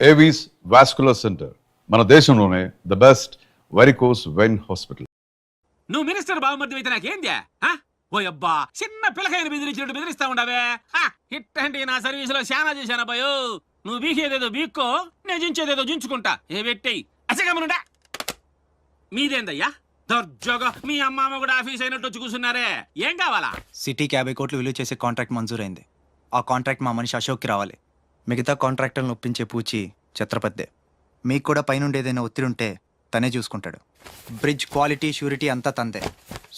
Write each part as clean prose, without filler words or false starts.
Avis vascular centre మన దేశంలోనే the best varicose vein hospital. నువ్వు మినిస్టర్ బాగుమర్ది అయితే నాకేంద్యా? ఓ అబ్బా, చిన్న పిల్లకాయని బెదిరించినట్టు బెదిరిస్తా ఉండవే. ఇట్టంటే నా సర్వీసులో శానా చేశాను అబ్బాయో. నువ్వు బీకేదేదో బీక్కో, నేను జించేదేదో జించుకుంటా. ఏ పెట్టేయి అసగమనుండా. మీదేందయ్యా దర్జోగా మీ అమ్మ కూడా ఆఫీస్ అయినట్టు వచ్చి కూర్చున్నారే, ఏం కావాలా? సిటీకి 50 కోట్లు విలువ చేసే కాంట్రాక్ట్ మంజూరైంది. ఆ కాంట్రాక్ట్ మా మనిషి అశోక్కి రావాలి. మిగతా కాంట్రాక్టర్లను ఒప్పించే పూచి ఛత్రపతిదే. మీకు కూడా పైనుండి ఏదైనా ఒత్తిడి ఉంటే తనే చూసుకుంటాడు. బ్రిడ్జ్ క్వాలిటీ షూరిటీ అంతా తందే.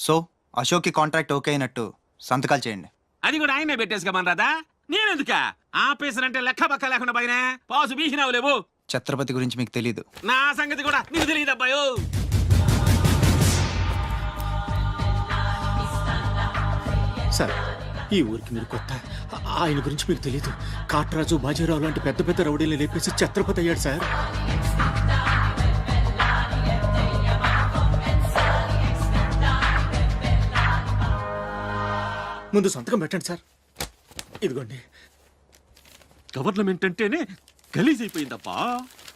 సో అశోక్కి కాంట్రాక్ట్ ఓకే అయినట్టు సంతకాలు చేయండి. అది కూడా ఆయనే పెట్టేసుకోమనరాదా? నేనెందుక? ఆఫీసర్ అంటే లెక్క పక్క లేకుండా పైన పాసు బీసినావు లేవు. ఛత్రపతి గురించి మీకు తెలీదు. నా సంగతి కూడా నీకు తెలియదు అబ్బాయో. సార్, ఈ ఊరికి మీరు కొత్త. ఆయన గురించి మీకు తెలియదు. కాట్రాజు, బాజీరావు లాంటి పెద్ద పెద్ద రౌడీలు లేపేసి ఛత్రపతి అయ్యాడు సార్. ముందు సంతకం పెట్టండి సార్. ఇదిగోండి. గవర్నమెంట్ అంటేనే గలీజ్ అయిపోయిందప్పా.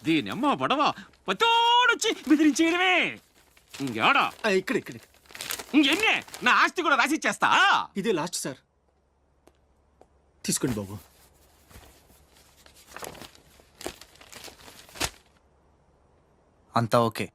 దీని అమ్మ పడవ పతోడొచ్చి బెదిరించేయడమే. ఇంకేడా ఇక్కడ ఇక్కడ ఇంకెన్నే నా ఆస్తి కూడా రాసిచ్చేస్తా. ఇదే లాస్ట్ సార్. తీసుకోండి బాబు. అంతా ఓకే.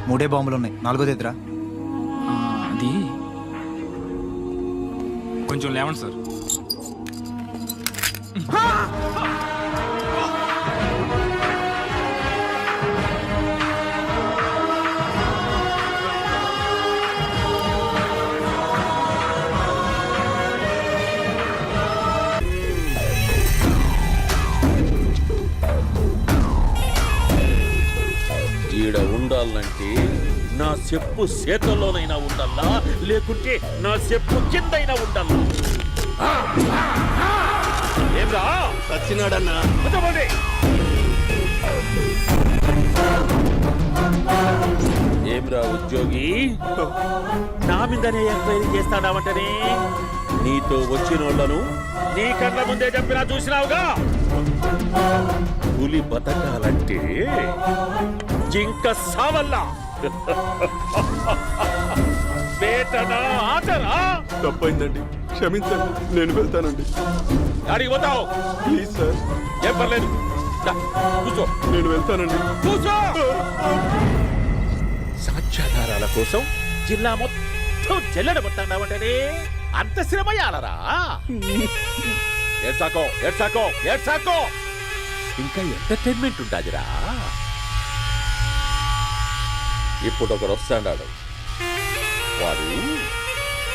మూడే బాంబులు ఉన్నాయి, నాలుగోది ఎదురా. అది కొంచెం లేవండి సార్. ఈడ ఉండాలంటే నా చెప్పు చేతల్లోనైనా ఉండాలా, లేకుంటే నా చెప్పు కిందైనా ఉండాలా. ఏమ్రా సచ్చినాడన్నా? ఏమ్రా ఉద్యోగి, నా మీదనే ఎంక్వైరీ చేస్తాడావంటనే? నీతో వచ్చినోళ్లను నీ కళ్ళ ముందే చెప్పినా చూసినావుగా. పులి బతకాలంటే జింక సావల్లా. వేటనా ఆటరా? తప్పైందండి, క్షమించండి. నేను వెళ్తానండి. అడిగి పోతావు? Please sir. ఏం పర్లేదు, కూర్చో. నేను వెళ్తానండి. కూర్చో. సాక్ష్యాధారాల కోసం జిల్లా మొత్తం చెల్లడబట్టావంటనే అంత శ్రమయాలరా? ఏడ్సాకో ఏడ్సాకో ఏడ్సాకో. ఇంకా ఎంటర్టైన్మెంట్ ఉంటాదిరా. ఇప్పుడు ఒకడు వస్తాడాడు. వాడు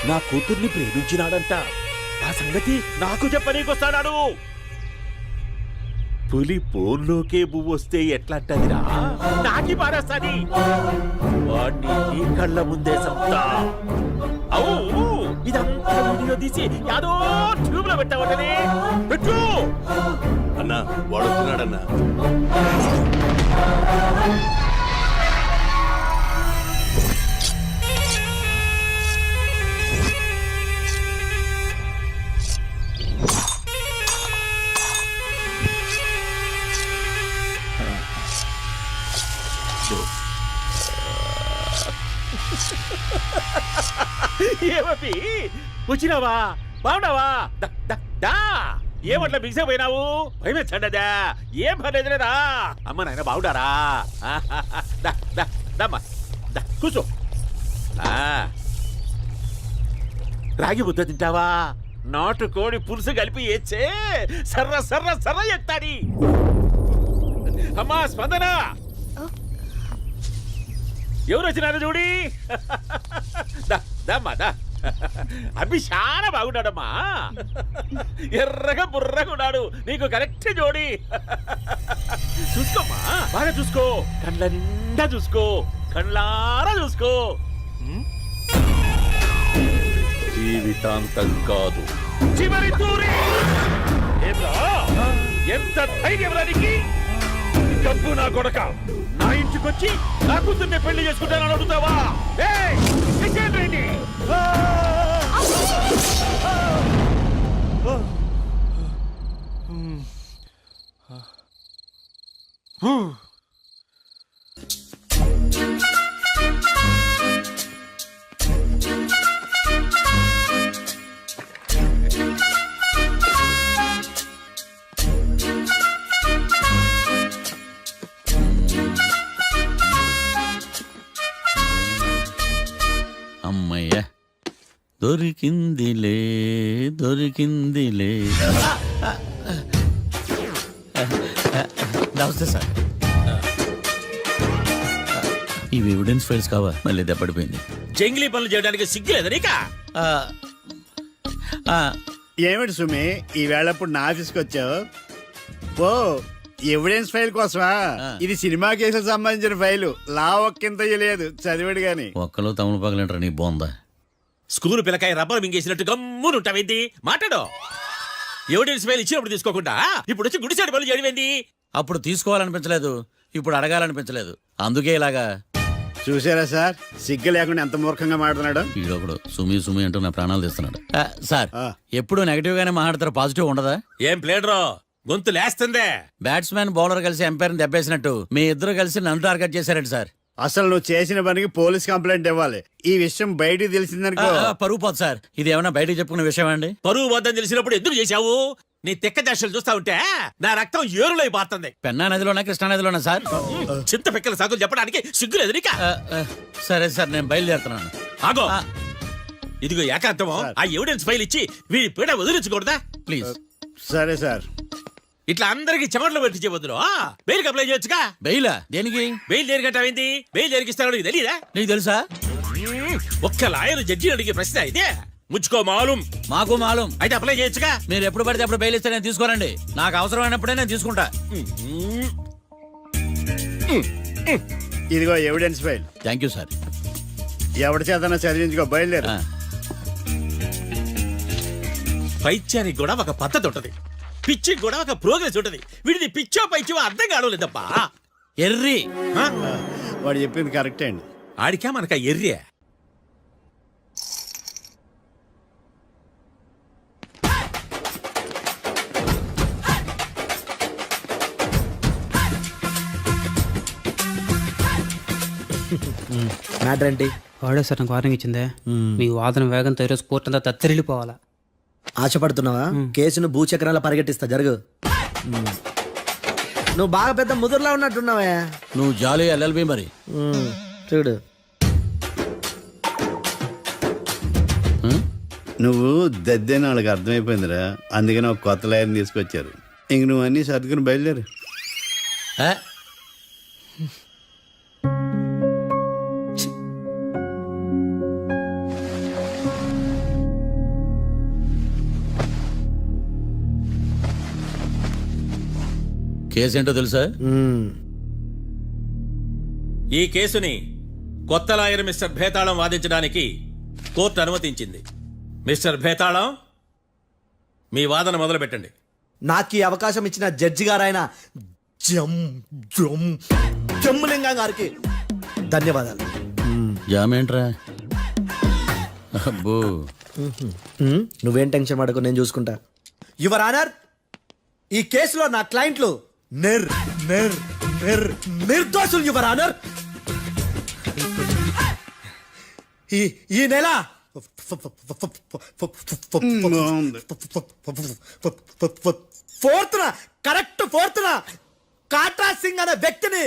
నా కూతుర్ని ప్రేమించినాడంట. ఆ సంగతి నాకు చెప్పనీకొస్తాడాడు. పులి పోల్లోకే పువ్వొస్తే ఎట్లాంటదిరా? నాకి పారేస్తాది. వాడిని నీ కళ్ళ ముందే సంతా. అవు ఇదంతా వీడియో తీసి యాదో ట్యూబ్ లో పెట్టావటనే. పెట్టు అన్నా, వాడు వస్తున్నాడన్నా. ఏమపి వచ్చినావా? బాగున్నావా? ఏమట్లా బిగిసే పోయినావు? భయమేచ్చండదా? ఏం పర్లేదులేదా? అమ్మ నాయన బాగుండారా? కూర్చో. రాగి ముద్ద తింటావా? నాటు కోడి పులుసు కలిపి ఏచ్చే సర్ర సర్ర సర్ర ఎత్తాడి. అమ్మా స్పందన, ఎవరు వచ్చినారు చూడి. దమ్మా దా. అభి చాలా బాగున్నాడమ్మా. ఎర్రగా బుర్రగా ఉన్నాడు. నీకు కరెక్ట్ జోడి. చూసుకోమ్మా, బాగా చూసుకో. కండ్ల నిండా చూసుకో. కళ్ళారా చూసుకో. జీవితాంతం కాదు, చివరి తూరి. ఏంట్రా? ఎంత ధైర్యం రానికి? డబ్బు నా కొడక నా ఇంటికొచ్చి నా కూతుర్ని పెళ్లి చేసుకుంటానని అడుగుతావా? ఏయ్, ఇచ్చేయండి. అమ్మయ్య దొరికిందిలే దొరికిందిలే. నమస్తే సార్. ఇవి ఎవిడెన్స్ ఫైల్స్ కావా? మళ్ళీ దెబ్బడిపోయింది. జంగిలీ పనులు చేయడానికి సిగ్గులేదు నీకా? ఏమిటి సుమి ఈవేళప్పుడు నా ఆఫీస్కి వచ్చావు? ఓ ఎవిడెన్స్ ఫైల్ కోసమా? ఇది సినిమా కేసులకు సంబంధించిన ఫైలు. లా ఒక్కింత లేదు, చదివాడు గాని. ఒక్కలో తమను పగలంటారా నీ బోందా? School పిల్లకాయ rubber మింగేసినట్టు గమ్మునుంటావేంది? మాట్లాడు. ఎవిడెన్స్ ఫైల్ ఇచ్చినప్పుడు తీసుకోకుండా ఇప్పుడు వచ్చి గుడిసాడు పనులు చేయడమేంది? అప్పుడు తీసుకోవాలనిపించలేదు, ఇప్పుడు అడగాలనిపించలేదు, అందుకే ఇలాగా. చూసారా సార్, సిగ్గు లేకుండా ఎంత మూర్ఖంగా మాట్లాడుతున్నాడు. ఈడొకడు సుమి సుమి అంటూ నా ప్రాణాలు తీస్తున్నాడు. సార్ ఆ. ఎప్పుడు నెగటివ్ గానే మాట్లాడతారు, పాజిటివ్ ఉండదా? ఏం ప్లేడరో గొంతు లేస్తుందే. బ్యాట్స్మెన్ బౌలర్ కలిసి ఎంపైర్ దెబ్బేసినట్టు మీ ఇద్దరు కలిసి నన్ను టార్గెట్ చేశారండి సార్. అసలు నువ్వు చేసిన పనికి పోలీస్ కంప్లైంట్ ఇవ్వాలి. ఈ విషయం బయటికి తెలిసిందనుకో పరువు పోదు సార్. ఇది ఏమైనా బయటకు చెప్పుకునే విషయం అండి? పరువు వద్దని తెలిసినప్పుడు ఎందుకు చేశావు? నీ తెక్క దశలు చూస్తా ఉంటే నా రక్తం ఏరులై పారుతుంది. పెన్నా నదిలోనా కృష్ణా నదిలోనా సార్? చింత పిక్కల సాకులు చెప్పడానికి సిగ్గులేదు నీకా? సరే సార్, నేను బయలుదేరుతున్నాను. ఆగో, ఇదిగో ఏకాంతమో ఆ ఎవిడెన్స్ ఫైల్ ఇచ్చి వీడి పీడ వదిలించకూడదా? ప్లీజ్. సరే సార్. ఇట్లా అందరికి చెమటలు పెట్టించే బదులు బెయిల్కి అప్లై చేయొచ్చుగా. బెయిలా? దేనికి? బెయిల్ దేనికంటావేంది? బెయిల్ దేనికిస్తాడో నీకు తెలియదా? నీకు తెలుసా? ఒక్క లాయర్ జడ్జి అడిగే ప్రశ్న అయితే ముచ్చుకో మాలూం. మాకు మాలూం. అయితే అప్లై చేయొచ్చుగా. మీరు ఎప్పుడు పడితే అప్పుడు బెయిల్ ఇస్తే నేను తీసుకోరండి. నాకు అవసరమైనప్పుడే నేను తీసుకుంటా. ఇదిగో evidence file. Thank you sir. ఎవరి చేతనా చదివించుకో, బయలుదేరు. పైత్యానికి కూడా ఒక పద్ధతి ఉంటది, పిచ్చికి కూడా ఒక ప్రోగ్రెస్ ఉంటది. వీడిది పిచ్చో పైచో అర్థం కావలేదప్పా. ఎర్రి. వాడు చెప్పింది కరెక్టే అండి. ఆడికా మనక ఎర్రే. మ్యాటర్ ఏంటి? వాడే సార్ నాకు వార్నింగ్ ఇచ్చిందే. మీ వాదన వేగంతో ఈరోజు కోర్టు అంతా తత్తరిల్లిపోవాలా. ఆశపడుతున్నావా? కేసును భూచక్రాల పరిగెట్టిస్తా, జరుగు. నువ్వు బాగా పెద్ద ముదురులా ఉన్నట్టున్నావే. నువ్వు జాలి ఎల్ఎల్బి మరి. చూడు, నువ్వు దద్దేని వాళ్ళకి అర్థమైపోయిందిరా, అందుకని ఒక కొత్త లాయర్ని తీసుకొచ్చారు. ఇంక నువ్వు అన్నీ సర్దుకుని బయలుదేరు. కేసు ఏంటో తెలుసా? ఈ కేసుని కొత్త లాయర్ మిస్టర్ భేతాళం వాదించడానికి కోర్టు అనుమతించింది. మిస్టర్ భేతాళం, మీ వాదన మొదలు పెట్టండి. నాకు ఈ అవకాశం ఇచ్చిన జడ్జి గారైన జమ్ములింగం గారికి ధన్యవాదాలు. జామేంట్రా? అబ్బో, నువ్వేం టెన్షన్ పడకు, నేను చూసుకుంటా. యువర్ ఆనర్, ఈ కేసులో నా క్లయింట్లు నిర్దోషులు యువర్ ఆనర్. ఈ నెల కరెక్ట్ ఫోర్త్న కాట్రా సింగ్ అనే వ్యక్తిని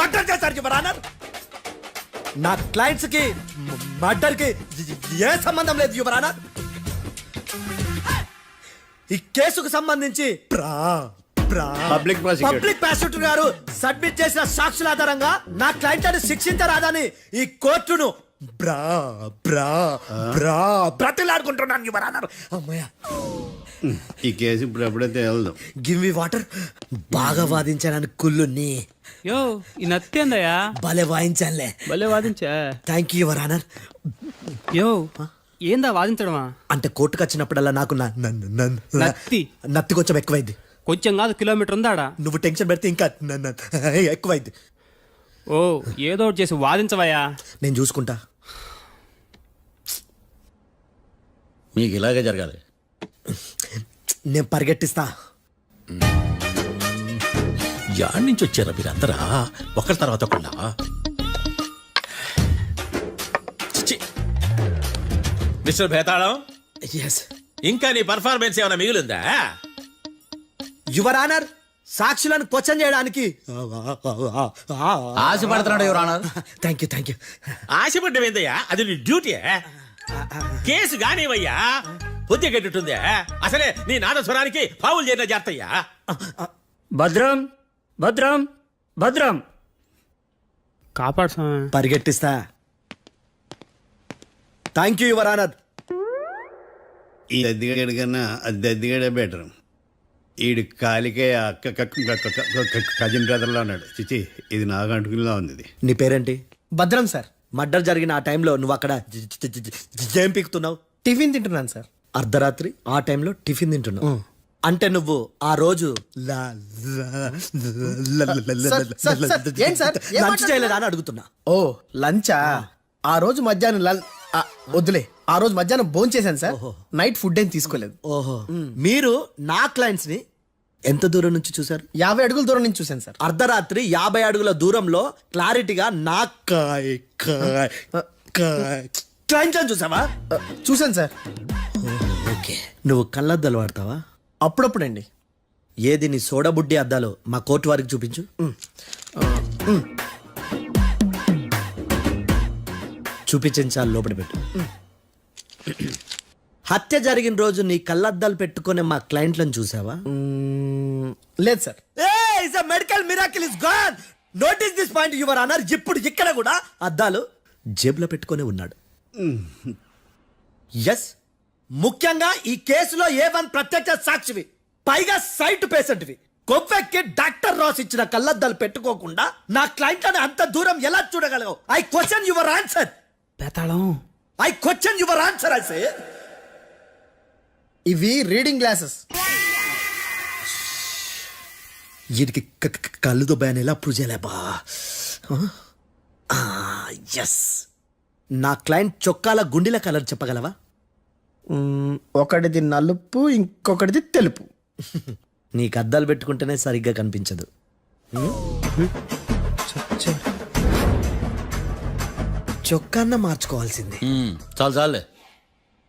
మర్డర్ చేశారు యువర్ ఆనర్. నా క్లయింట్స్ కి మర్డర్ కి ఏ సంబంధం లేదు యువర్ ఆనర్. ఈ కేసుకు సంబంధించి పబ్లిక్ ప్రాసిక్యూటర్ గారు సబ్మిట్ చేసిన సాక్షుల ఆధారంగా నా క్లయింట్ అని శిక్షించరాదని ఈ కోర్టును బ్రతిలాడుకుంటున్నాను యువర్ ఆనర్. అమ్మయ్య, ఈ కేసు ఇప్పుడు ఎప్పుడే తేలదు. Give me water. బాగా వాదించానని కుళ్ళుని యో ఈ నత్తేందయ్యా భలే వాయించానులే. భలే వాదించా. Thank you your honour. యో ఏందా వాదించడమా? అంటే కోర్టుకు వచ్చినప్పుడల్లా నాకు నత్తి నత్తి కొంచెం ఎక్కువైంది. కొంచెం కాదు కిలోమీటర్ ఉందాడా. నువ్వు టెన్షన్ పెడితే ఇంకా ఎక్కువైంది. ఓ ఏదో ఒకటి చేసి వాదించవయ్యా. నేను చూసుకుంటా. మీకు ఇలాగే జరగాలి. నేను పరిగెట్టిస్తా. యాడ్ నుంచి వచ్చారా మీరందరా ఒకరి తర్వాత ఒకళ్ళ? చిచ్చి. మిస్టర్ భేతాళం, ఎస్ ఇంకా నీ పర్ఫార్మెన్స్ ఏమైనా మిగిలిందా? యువర్ ఆనర్, సాక్షులను క్వశ్చన్ చేయడానికి. ఆశపడుతున్నాడు యువర్ ఆనర్. Thank you. ఆశపడ్డం ఏందయ్యా, అది నీ డ్యూటీ. కేసు గానివయ్యా, బుద్ధి గట్టుందే. అసలే నీ నాదస్వరానికి పావులు చేరిన జాతయ్యా. భద్రం భద్రం భద్రం కాపాడు స్వామి. పరిగెట్టిస్తా. Thank you your honour. ఈ దద్దిగాడి కన్నా అది దద్దిగాడే బెటర్. ఈడు కాలికే కజిన్ బ్రదర్లో ఉన్నాడు. చిచి, ఇది నాకు అంటుకునిలా ఉంది. ఇది నీ పేరేంటి? భద్రం సార్. మర్డర్ జరిగిన ఆ టైంలో నువ్వు అక్కడ ఏం పీకుతున్నావు? టిఫిన్ తింటున్నాను సార్. అర్ధరాత్రి ఆ టైంలో టిఫిన్ తింటున్నావు అంటే నువ్వు ఆ రోజు లంచ్ చేయలేదా అని అడుగుతున్నా. ఓ లంచా? ఆ రోజు మధ్యాహ్నం వద్దులే, ఆ రోజు మధ్యాహ్నం భోజనం చేశాను సార్. నైట్ ఫుడ్ ఏం తీసుకోలేదు. ఓహో, మీరు నా క్లయింట్స్ ని ఎంత దూరం నుంచి చూసారు? 50 అడుగుల దూరం నుంచి చూశాను సార్. అర్ధరాత్రి 50 అడుగుల దూరంలో క్లారిటీగా నా క్లయింట్లను చూసావా? చూశాను సార్. ఓకే, నువ్వు కళ్ళద్దాలు వాడతావా? అప్పుడప్పుడండి. ఏది నీ సోడబుడ్డి అద్దాలు మా కోర్టు వారికి చూపించు. చూపించాలి, లోపల పెట్టు. హత్య జరిగిన రోజు నీ కళ్ళద్దాలు పెట్టుకునే మా క్లయింట్లను చూసావా? లేదు sir. Medical miracle is gone. Notice this point your honour. ఇప్పుడు ఇక్కడ కూడా అద్దాలు జేబులో పెట్టుకునే ఉన్నాడు. ఎస్, ముఖ్యంగా ఈ కేసులో A1 ప్రత్యక్ష సాక్షివి, పైగా సైట్ పేషెంట్వి. కొవ్వెక్కి డాక్టర్ రాస్ ఇచ్చిన కళ్ళద్దాలు పెట్టుకోకుండా నా క్లయింట్లను అంత దూరం ఎలా చూడగలవు? I question your answer. బేతాళం I question your answer. I say ఇవి రీడింగ్ గ్లాసెస్. వీటికి కళ్ళు దుబ్బాయని ఎలా ప్రూవ్ చేయలేబా? ఎస్, నా క్లయింట్ చొక్కాల గుండెల కలర్ చెప్పగలవా? ఒకటిది నలుపు, ఇంకొకటిది తెలుపు. నీకు అద్దాలు పెట్టుకుంటేనే సరిగ్గా కనిపించదు. చొక్కాన్న మార్చుకోవాల్సింది. చాలు చాలులే,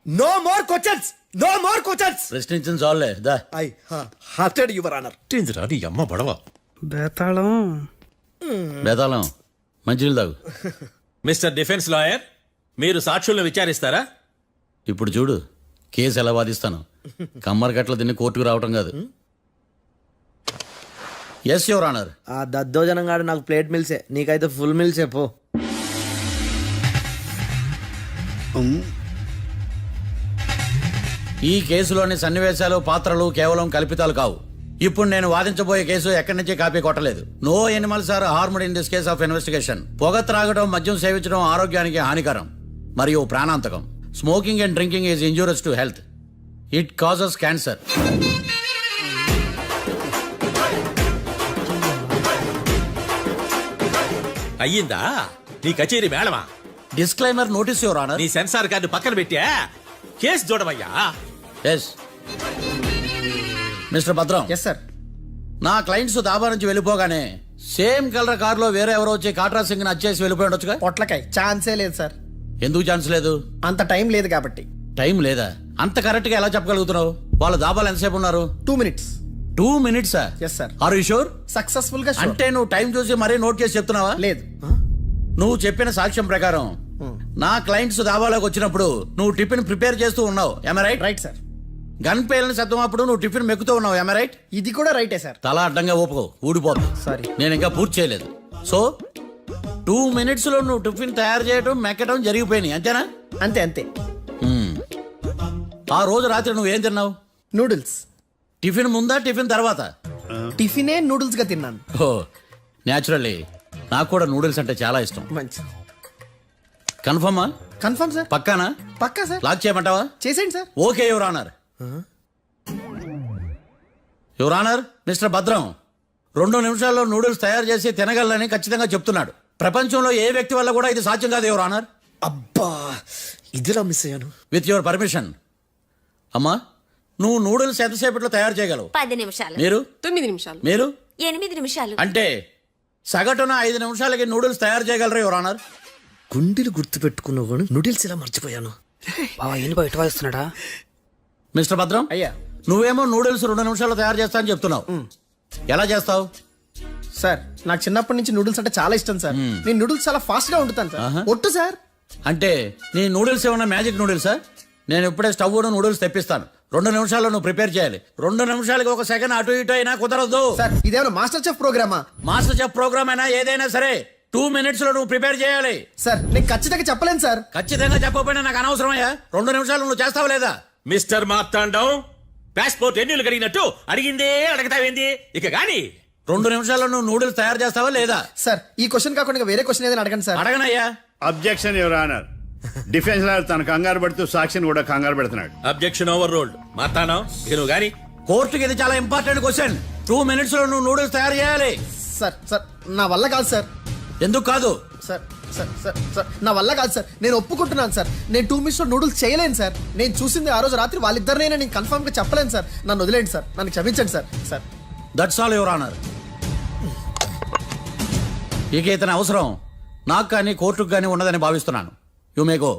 no more questions, no more questions. ప్రశ్నించిన చాలులే. దా ఐ హార్టెడ్ యువర్ ఆనర్. నీ అమ్మ బడవ. బేతాళం బేతాళం మంచినీళ్ళు తాగు. మిస్టర్ డిఫెన్స్ లాయర్, మీరు సాక్షులను విచారిస్తారా? ఇప్పుడు చూడు కేసు ఎలా వాదిస్తాను. కమ్మరి గట్ల తిని కోర్టుకు రావటం కాదు. Yes your honour. ఆ దద్దోజనం గాడు నాకు ప్లేట్ మిల్సే, నీకైతే ఫుల్ మిల్సే పో. ఈ కేసులోని సన్నివేశాలు, పాత్రలు కేవలం కల్పితాలు కావు. ఇప్పుడు నేను వాదించబోయే కేసు ఎక్కడి నుంచి కాపీ కొట్టలేదు. No animals are harmed in this case of investigation. పొగ త్రాగడం, మద్యం సేవించడం ఆరోగ్యానికి హానికరం మరియు ప్రాణాంతకం. Smoking and drinking is injurious to health. It causes cancer. అయ్యిందా నీ కచేరీ మేడమా? Disclaimer notice your honour. నీ సెన్సార్ కార్డు పక్కన పెట్టా కేసు చూడమయ్యా. Yes mister Bhadram. Yes sir. నా క్లయింట్స్ దాబా నుంచి వెళ్ళిపోగానే సేమ్ కలర్ కారులో వేరే ఎవరో వచ్చి కాట్రా సింగ్ వచ్చేసి వెళ్ళిపోయి ఉండొచ్చుగా? పొట్లకాయ ఛాన్సే లేదు సార్. ఎందుకు ఛాన్స్ లేదు? అంత టైం లేదు కాబట్టి. టైం లేదా? అంత కరెక్ట్ గా ఎలా చెప్పగలుగుతున్నావు? వాళ్ళ దాబాలు ఎంతసేపు ఉన్నారు? 2 minutes. 2 minutes? Yes sir. Are you sure? Successful గా. అంటే నువ్వు టైం చూసి మరీ నోట్ చేసి చెప్తున్నావా? లేదు. నువ్వు చెప్పిన సాక్ష్యం ప్రకారం నా క్లయింట్స్ దాబాలోకి వచ్చినప్పుడు నువ్వు టిఫిన్ ప్రిపేర్ చేస్తూ ఉన్నావు. ఎమ రైట్? Right sir. గన్ పేలిన శబ్దం అప్పుడు నువ్వు టిఫిన్ మెక్కుతూ ఉన్నావు. ఎమ రైట్? ఇది కూడా రైటే సార్. తల అడ్డంగా ఊపుకో, ఊడిపోతుంది. సారీ, నేను ఇంకా పూర్తి చేయలేదు. సో 2 minutes లో నువ్వు టిఫిన్ తయారు చేయడం, మెక్కడం జరిగిపోయినాయి, అంతేనా? అంతే అంతే. ఆ రోజు రాత్రి నువ్వు ఏం తిన్నావు? నూడిల్స్. టిఫిన్ ముందా టిఫిన్ తర్వాత? టిఫినే నూడిల్స్ గా తిన్నాను. ఓ న్యాచురల్లీ నాకు కూడా నూడిల్స్ అంటే చాలా ఇష్టం. మంచి కన్ఫర్మా? Confirm sir. పక్కానా? పక్కా సార్. లాక్ చేయమంటావా? చేసేయండి sir. Okay your honour. Your honour, mister Bhadram 2 నిమిషాల్లో నూడిల్స్ తయారు చేసి తినగలని ఖచ్చితంగా చెప్తున్నాడు. ప్రపంచంలో ఏ వ్యక్తి వల్ల కూడా ఇది సాధ్యం కాదు యువర్ ఆనర్. అబ్బా ఇదిలా మిస్ అయ్యాను. With your permission. అమ్మా, నువ్వు నూడిల్స్ ఎంతసేపట్లో తయారు చేయగలవు? 10 నిమిషాలు. మీరు? 9 నిమిషాలు. మీరు? 8 నిమిషాలు. అంటే సగటున 5 నిమిషాలకి నూడిల్స్ తయారు చేయగలరు యువర్ ఆనర్. గుండెలు గుర్తు పెట్టుకున్నావు నూడిల్స్ ఇలా మర్చిపోయాను. బావా ఏంటి బయట వాయిస్తున్నాడా? మిస్టర్ భద్రం, అయ్యా. నువ్వేమో నూడిల్స్ 2 నిమిషాల్లో తయారు చేస్తా అని చెప్తున్నావు. ఎలా చేస్తావు? సార్ నాకు చిన్నప్పటి నుంచి నూడిల్స్ అంటే చాలా ఇష్టం సార్. నేను నూడిల్స్ చాలా ఫాస్ట్ గా వండుతాను సార్. ఒట్టు సార్. అంటే నీ నూడిల్స్ ఏమన్నా మ్యాజిక్ నూడిల్సా? నేను ఇప్పుడే స్టవ్ నూడిల్స్ తెప్పిస్తాను. 2 నిమిషాల్లో నువ్వు ప్రిపేర్ చేయాలి. 2 నిమిషాలకి 1 సెకండ్ అటు ఇటు అయినా కుదరదు. సార్ ఇదేమైనా మాస్టర్ చెఫ్ ప్రోగ్రామా? మాస్టర్ చెఫ్ ప్రోగ్రామ్ అయినా ఏదైనా సరే 2 minutes లో నువ్వు ప్రిపేర్ చేయాలి. సార్ నేను ఖచ్చితంగా చెప్పలేను సార్. ఖచ్చితంగా చెప్పకపోయినా నాకు అనవసరమయ్యా. 2 నిమిషాలు నువ్వు చేస్తావా లేదా? మిస్టర్ మార్తాండం పాస్పోర్ట్ ఎన్నిళ్ళు కడిగినట్టు అడిగిందే అడగతావేంది ఇక గాని 2 నిమిషాల్లో నువ్వు నూడిల్స్ తయారు చేస్తావా లేదా? సార్ ఈ క్వశ్చన్ కాకుండా ఇంకా వేరే క్వశ్చన్ ఏదైనా అడగండి సార్. అడగనయ్యా. Objection your honour. Defence lawyer తన కంగారు పడుతూ సాక్షిని కూడా కంగారు పెడుతున్నాడు. Objection over rolled. మార్తాండం ఇక నువ్వు గాని కోర్టుకి ఇది చాలా ఇంపార్టెంట్ క్వశ్చన్. 2 minutes లో నువ్వు నూడిల్స్ తయారు చేయాలి. సార్ సార్ నా వల్ల కాదు సార్. ఎందుకు కాదు? సార్ సార్ సార్ సార్ నా వల్ల కాదు సార్. నేను ఒప్పుకుంటున్నాను సార్. నేను 2 minutes లో నూడిల్స్ చేయలేను సార్. నేను చూసింది ఆ రోజు రాత్రి వాళ్ళిద్దరినైనా నేను కన్ఫర్మ్ గా చెప్పలేను సార్. నన్ను వదిలేండి సార్. నన్ను క్షమించండి sir. Sir that's all your honour. ఇక ఇతని అవసరం నాకు కానీ కోర్టుకు కానీ ఉండదని భావిస్తున్నాను. You may go.